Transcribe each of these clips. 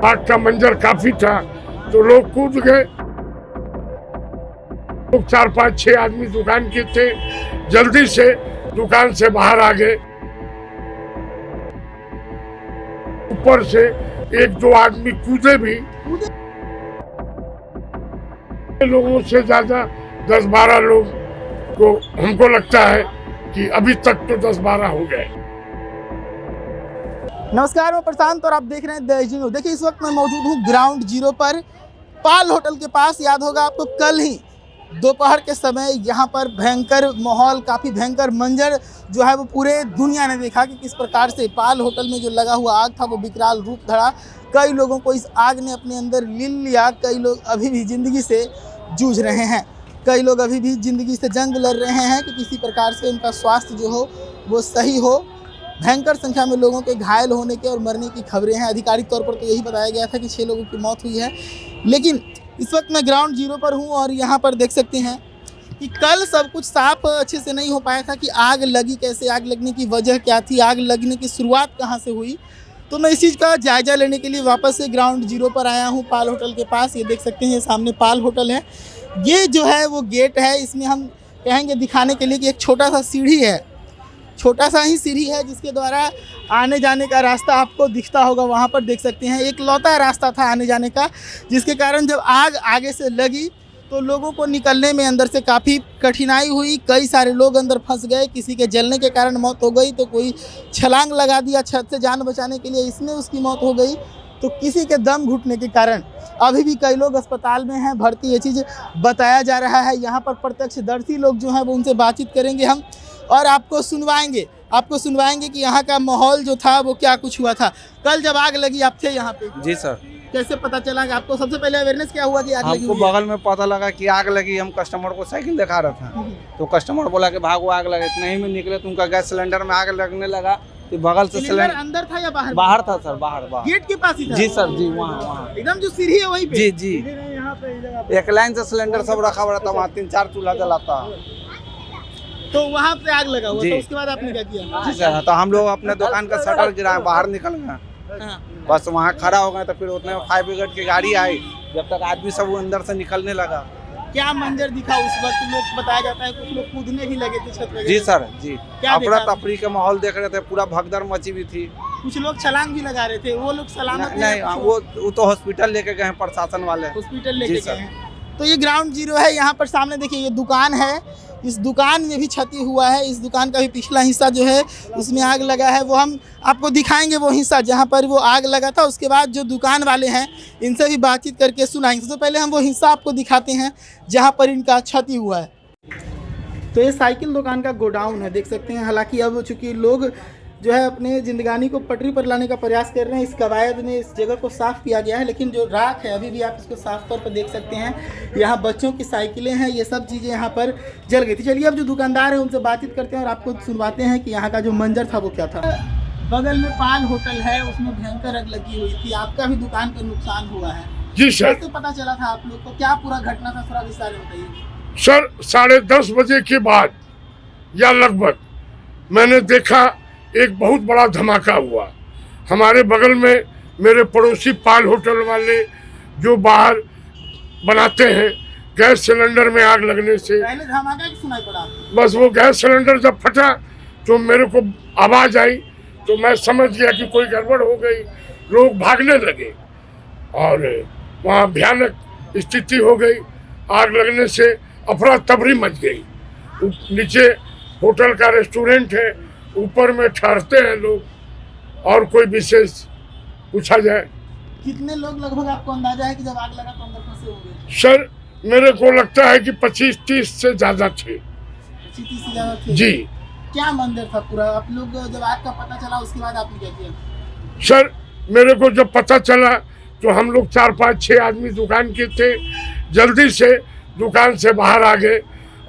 आग का मंजर काफी था तो लोग कूद गए। लोग 4, 5, 6 आदमी दुकान के थे, जल्दी से दुकान से बाहर आ गए। ऊपर से 1, 2 आदमी कूदे भी। लोगों से ज्यादा 10, 12 लोग को हमको लगता है कि अभी तक तो 10, 12 हो गए। नमस्कार, मैं प्रशांत और आप देख रहे हैं द एजी न्यूज़। देखिए, इस वक्त मैं मौजूद हूँ ग्राउंड जीरो पर, पाल होटल के पास। याद होगा आपको, कल ही दोपहर के समय यहाँ पर भयंकर माहौल, काफ़ी भयंकर मंजर जो है वो पूरे दुनिया ने देखा कि किस प्रकार से पाल होटल में जो लगा हुआ आग था वो विकराल रूप धरा। कई लोगों को इस आग ने अपने अंदर लील लिया। कई लोग अभी भी ज़िंदगी से जूझ रहे हैं, कई लोग अभी भी ज़िंदगी से जंग लड़ रहे हैं कि किसी प्रकार से उनका स्वास्थ्य जो हो वो सही हो। भयंकर संख्या में लोगों के घायल होने के और मरने की खबरें हैं। आधिकारिक तौर पर तो यही बताया गया था कि 6 लोगों की मौत हुई है, लेकिन इस वक्त मैं ग्राउंड जीरो पर हूं और यहाँ पर देख सकते हैं कि कल सब कुछ साफ अच्छे से नहीं हो पाया था कि आग लगी कैसे, आग लगने की वजह क्या थी, आग लगने की शुरुआत कहाँ से हुई। तो मैं इस चीज़ का जायज़ा लेने के लिए वापस से ग्राउंड जीरो पर आया हूँ, पाल होटल के पास। ये देख सकते हैं, सामने पाल होटल है। ये जो है वो गेट है, इसमें हम कहेंगे दिखाने के लिए कि एक छोटा सा सीढ़ी है, छोटा सा ही सीढ़ी है जिसके द्वारा आने जाने का रास्ता आपको दिखता होगा। वहाँ पर देख सकते हैं एक लौता रास्ता था आने जाने का, जिसके कारण जब आग आगे से लगी तो लोगों को निकलने में अंदर से काफ़ी कठिनाई हुई। कई सारे लोग अंदर फंस गए, किसी के जलने के कारण मौत हो गई, तो कोई छलांग लगा दिया छत से जान बचाने के लिए, इसमें उसकी मौत हो गई। तो किसी के दम घुटने के कारण अभी भी कई लोग अस्पताल में हैं भर्ती, ये चीज़ बताया जा रहा है। यहाँ पर प्रत्यक्षदर्शी लोग जो हैं वो उनसे बातचीत करेंगे हम और आपको सुनवाएंगे कि यहाँ का माहौल जो था वो क्या कुछ हुआ था। कल जब आग लगी आप थे यहाँ पे? जी सर। कैसे पता चला कि आपको? सबसे पहले अवेयरनेस क्या हुआ कि आग लगी? हमको बगल में पता लगा कि आग लगी। हम कस्टमर को साइकिल दिखा रहा था तो कस्टमर बोला कि भागो आग लगे। इतना ही में निकले तो उनका गैस सिलेंडर में आग लगने लगा। तो बगल से सिलेंडर अंदर था या बाहर? बाहर था सर, बाहर गेट के पास ही था? जी सर, जी वहाँ एकदम जो सीढ़ी है वहीं पे? जी जी, एक लाइन से सिलेंडर सब रखा हुआ था, वहाँ 3-4 चूल्हा जलाता। तो वहाँ पे आग लगा हुआ, तो उसके बाद आपने क्या किया? जी सर, तो हम लोग अपने दुकान का शटर गिराए, बाहर निकल गए। बस वहाँ खड़ा हो गए तो फिर उतने फायर ब्रिगेड की गाड़ी आई। जब तक आदमी सब वो अंदर से निकलने लगा। क्या मंजर दिखा उस वक्त? लोग बताया जाता है कुछ लोग कूदने भी लगे थे छत पे। जी सर, जी अफरा तफरी का माहौल देख रहे थे, पूरा भगदड़ मची हुई थी। कुछ लोग छलांग भी लगा रहे थे, वो लोग सलामत नहीं, वो तो हॉस्पिटल लेके गए हैं, प्रशासन वाले हॉस्पिटल लेके गए हैं। तो ये ग्राउंड जीरो है। यहाँ पर सामने देखिए ये दुकान है, इस दुकान में भी क्षति हुआ है। इस दुकान का भी पिछला हिस्सा जो है उसमें आग लगा है, वो हम आपको दिखाएंगे वो हिस्सा जहाँ पर वो आग लगा था। उसके बाद जो दुकान वाले हैं इनसे भी बातचीत करके सुनाएंगे। सबसे पहले हम वो हिस्सा आपको दिखाते हैं जहाँ पर इनका क्षति हुआ है। तो ये साइकिल दुकान का गोडाउन है, देख सकते हैं। हालांकि अब चूँकि लोग जो है अपने ज़िंदगानी को पटरी पर लाने का प्रयास कर रहे हैं, इस कवायद में इस जगह को साफ़ किया गया है, लेकिन जो राख है अभी भी आप इसको साफ तौर पर देख सकते हैं। यहाँ बच्चों की साइकिलें हैं, ये सब चीज़ें यहाँ पर जल गई थी। चलिए अब जो दुकानदार है उनसे बातचीत करते हैं और आपको सुनवाते हैं कि यहाँ का जो मंजर था वो क्या था। बगल में पाल होटल है, उसमें भयंकर आग लगी हुई थी, आपका भी दुकान का नुकसान हुआ है। जी सर। कैसे पता चला था आप लोग को? क्या पूरा घटना था, थोड़ा विस्तार में बताइए। सर 10:30 बजे के बाद या लगभग मैंने देखा एक बहुत बड़ा धमाका हुआ। हमारे बगल में मेरे पड़ोसी पाल होटल वाले जो बाहर बनाते हैं, गैस सिलेंडर में आग लगने से पहले धमाका की सुनाई पड़ा। बस वो गैस सिलेंडर जब फटा तो मेरे को आवाज़ आई तो मैं समझ गया कि कोई गड़बड़ हो गई। लोग भागने लगे और वहाँ भयानक स्थिति हो गई। आग लगने से अफरा तफरी मच गई। नीचे होटल का रेस्टोरेंट है, ऊपर में ठहरते हैं लोग। और कोई विशेष पूछा जाए? कितने लोग लगभग आपको अंदाजा है कि जब आग लगा तो अंदर फंसे होंगे? सर मेरे को लगता है कि 25-30 से ज़्यादा थे। 25-30 से ज़्यादा थे? जी। क्या मंदिर था पूरा? आप लोग जब आग का पता चला उसके बाद आपने क्या किया? सर मेरे को जब पता चला तो हम लोग 4, 5, 6 आदमी दुकान के थे, जल्दी से दुकान से बाहर आ गए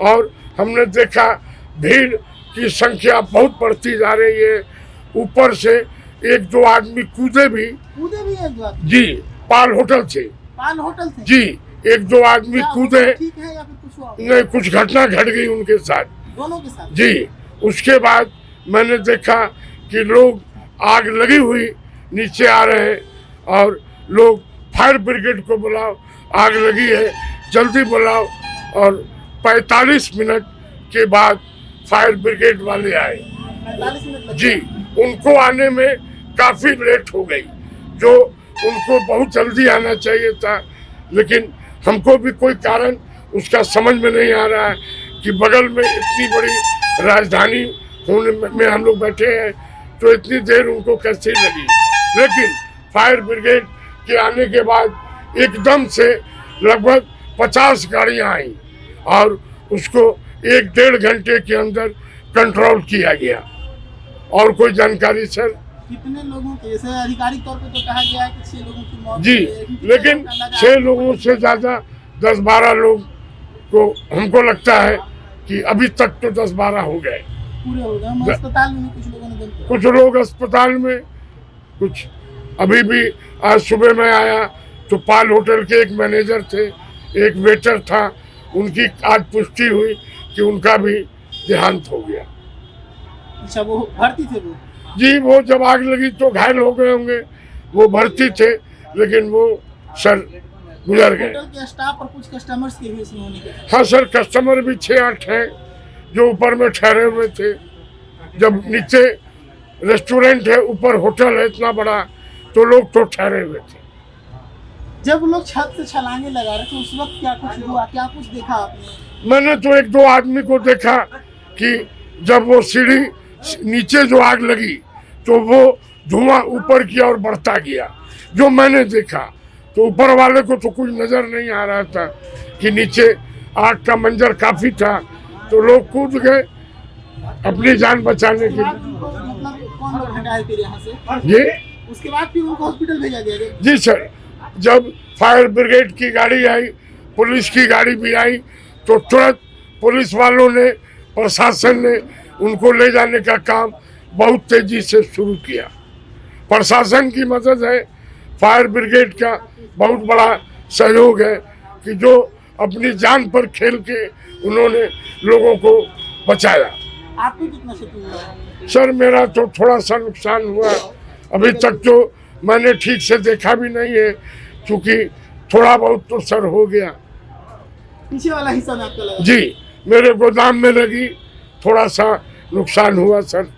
और हमने देखा भीड़ की संख्या बहुत बढ़ती जा रही है। ऊपर से 1, 2 आदमी कूदे भी एक बात? जी, पाल होटल से जी 1, 2 आदमी कूदे। ठीक है या फिर कुछ हुआ? नहीं, कुछ घटना घट गई उनके साथ, दोनों के साथ? जी। उसके बाद मैंने देखा कि लोग आग लगी हुई नीचे आ रहे हैं और लोग फायर ब्रिगेड को बुलाओ, आग लगी है जल्दी बुलाओ। और 45 मिनट के बाद फायर ब्रिगेड वाले आए। 45 मिनट लगे। जी, उनको आने में काफ़ी लेट हो गई, जो उनको बहुत जल्दी आना चाहिए था। लेकिन हमको भी कोई कारण उसका समझ में नहीं आ रहा है कि बगल में इतनी बड़ी राजधानी होने में हम लोग बैठे हैं, तो इतनी देर उनको कैसे लगी। लेकिन फायर ब्रिगेड के आने के बाद एकदम से लगभग 50 गाड़ियाँ आई और उसको 1-1.5 घंटे के अंदर कंट्रोल किया गया। और कोई जानकारी सर? कितने लोगों के, जैसे आधिकारिक तौर पे तो कहा गया है कि 6 लोगों की मौत जी, हुई है, लेकिन 6 लोगों से ज़्यादा 10-12 लोग को हमको लगता है कि अभी तक तो 10-12 हो गए। पूरे हो गए। हम अस्पताल में भी कुछ लोगों ने दम तोड़ा। कुछ लोग अस्पताल में, कुछ अभी भी। आज सुबह में आया तो पाल होटल के एक मैनेजर थे, एक वेटर था, उनकी आज पुष्टि हुई कि उनका भी देहांत हो गया। अच्छा, वो भर्ती थे वो? जी, वो जब आग लगी तो घायल हो गए होंगे, वो भर्ती थे लेकिन वो सर गुजर गए। होटल के स्टाफ और कुछ कस्टमर्स के भी इसमें होने के? हाँ सर, कस्टमर भी 6-8 हैं जो ऊपर में ठहरे हुए थे। जब नीचे रेस्टोरेंट है, ऊपर होटल है इतना बड़ा, तो लोग तो ठहरे हुए थे। जब लोग छत से छलांगे लगा रहे थे उस वक्त क्या कुछ हुआ, क्या कुछ देखा आपने? मैंने तो 1-2 आदमी को देखा कि जब वो सीढ़ी नीचे जो आग लगी तो वो धुआं ऊपर की ओर बढ़ता गया, जो मैंने देखा। तो ऊपर वाले को तो कुछ नजर नहीं आ रहा था कि नीचे आग का मंजर काफी था, तो लोग कूद गए अपनी जान बचाने के लिए। मतलब कौन लोग हटाए फिर यहाँ से? जी उसके बाद फिर उनको हॉस्पिटल भेजा गया? जी सर, जब फायर ब्रिगेड की गाड़ी आई, पुलिस की गाड़ी भी आई, तो तुरंत पुलिस वालों ने, प्रशासन ने उनको ले जाने का काम बहुत तेजी से शुरू किया। प्रशासन की मदद है, फायर ब्रिगेड का बहुत बड़ा सहयोग है कि जो अपनी जान पर खेल के उन्होंने लोगों को बचाया। आपको कितना क्षति हुआ? सर, मेरा तो थोड़ा सा नुकसान हुआ, अभी तक तो मैंने ठीक से देखा भी नहीं है, क्योंकि थोड़ा बहुत तो सर हो गया। पीछे वाला हिस्सा में आपका लगा? जी, मेरे गोदाम में लगी, थोड़ा सा नुकसान हुआ सर।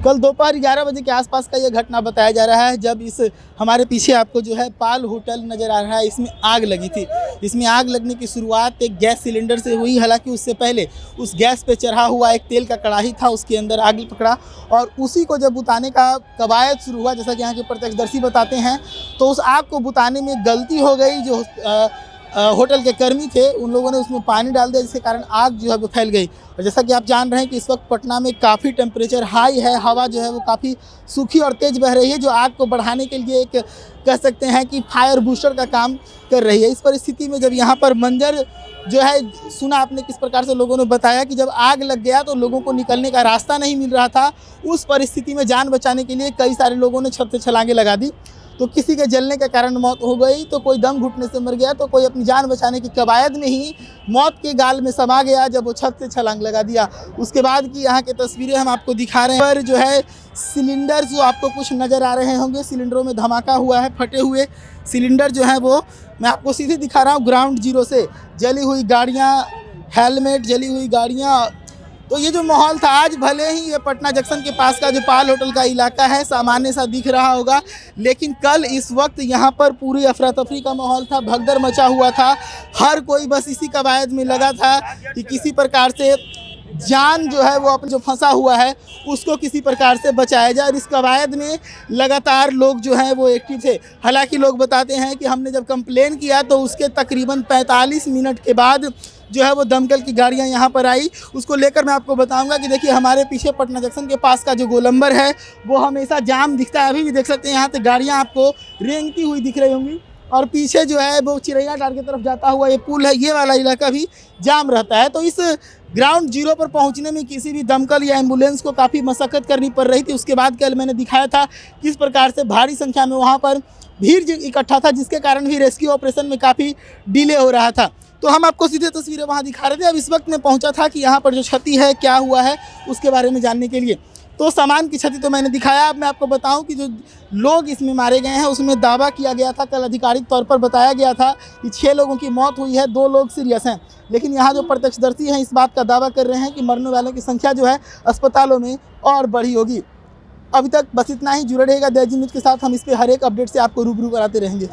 कल दोपहर 11 बजे के आसपास का यह घटना बताया जा रहा है, जब इस हमारे पीछे आपको जो है पाल होटल नज़र आ रहा है, इसमें आग लगी थी। इसमें आग लगने की शुरुआत एक गैस सिलेंडर से हुई, हालांकि उससे पहले उस गैस पे चढ़ा हुआ एक तेल का कढ़ाई था, उसके अंदर आग पकड़ा और उसी को जब बुताने का कवायद शुरू हुआ, जैसा कि यहाँ के प्रत्यक्षदर्शी बताते हैं, तो उस आग को बुताने में गलती हो गई। जो होटल के कर्मी थे उन लोगों ने उसमें पानी डाल दिया, जिसके कारण आग जो है वो फैल गई। और जैसा कि आप जान रहे हैं कि इस वक्त पटना में काफ़ी टेम्परेचर हाई है, हवा जो है वो काफ़ी सूखी और तेज़ बह रही है, जो आग को बढ़ाने के लिए एक कह सकते हैं कि फायर बूस्टर का काम कर रही है। इस परिस्थिति में जब यहाँ पर मंजर जो है सुना आपने किस प्रकार से लोगों ने बताया कि जब आग लग गया तो लोगों को निकलने का रास्ता नहीं मिल रहा था। उस परिस्थिति में जान बचाने के लिए कई सारे लोगों ने छत से छलांगे लगा दी। तो किसी के जलने के कारण मौत हो गई, तो कोई दम घुटने से मर गया, तो कोई अपनी जान बचाने की कवायद में ही मौत के गाल में समा गया जब वो छत से छलांग लगा दिया। उसके बाद की यहाँ की तस्वीरें हम आपको दिखा रहे हैं। पर जो है सिलेंडर जो आपको कुछ नज़र आ रहे होंगे, सिलेंडरों में धमाका हुआ है, फटे हुए सिलेंडर जो है वो मैं आपको सीधे दिखा रहा हूँ। ग्राउंड जीरो से जली हुई गाड़ियाँ, हेलमेट जली हुई गाड़ियाँ। तो ये जो माहौल था आज, भले ही ये पटना जंक्शन के पास का जो पाल होटल का इलाका है सामान्य सा दिख रहा होगा, लेकिन कल इस वक्त यहाँ पर पूरी अफरा तफरी का माहौल था, भगदड़ मचा हुआ था। हर कोई बस इसी कवायद में लगा था कि किसी प्रकार से जान जो है वो अपने जो फंसा हुआ है उसको किसी प्रकार से बचाया जाए। और इस कवायद में लगातार लोग जो हैं वो एक्टिव थे। हालांकि लोग बताते हैं कि हमने जब कंप्लेन किया तो उसके तकरीबन 45 मिनट के बाद जो है वो दमकल की गाड़ियां यहाँ पर आई। उसको लेकर मैं आपको बताऊंगा कि देखिए हमारे पीछे पटना जंक्शन के पास का जो गोलंबर है वो हमेशा जाम दिखता है। अभी भी देख सकते हैं यहाँ से गाड़ियाँ आपको रेंगती हुई दिख रही होंगी। और पीछे जो है वो चिरैया टार की तरफ जाता हुआ ये पुल है, ये वाला इलाका भी जाम रहता है। तो इस ग्राउंड जीरो पर पहुंचने में किसी भी दमकल या एम्बुलेंस को काफ़ी मशक्क़त करनी पड़ रही थी। उसके बाद कल मैंने दिखाया था किस प्रकार से भारी संख्या में वहाँ पर भीड़ इकट्ठा था, जिसके कारण भी रेस्क्यू ऑपरेशन में काफ़ी डिले हो रहा था। तो हम आपको सीधे तस्वीरें वहाँ दिखा रहे थे। अब इस वक्त मैं पहुँचा था कि यहाँ पर जो क्षति है क्या हुआ है उसके बारे में जानने के लिए। तो सामान की क्षति तो मैंने दिखाया। अब मैं आपको बताऊं कि जो लोग इसमें मारे गए हैं उसमें दावा किया गया था, कल आधिकारिक तौर पर बताया गया था कि 6 लोगों की मौत हुई है, 2 लोग सीरियस हैं। लेकिन यहाँ जो प्रत्यक्षदर्शी हैं इस बात का दावा कर रहे हैं कि मरने वालों की संख्या जो है अस्पतालों में और बढ़ी होगी। अभी तक बस इतना ही। जुड़े रहेगा द एजी न्यूज़ के साथ, हम इस पर हर एक अपडेट से आपको रूबरू कराते रहेंगे।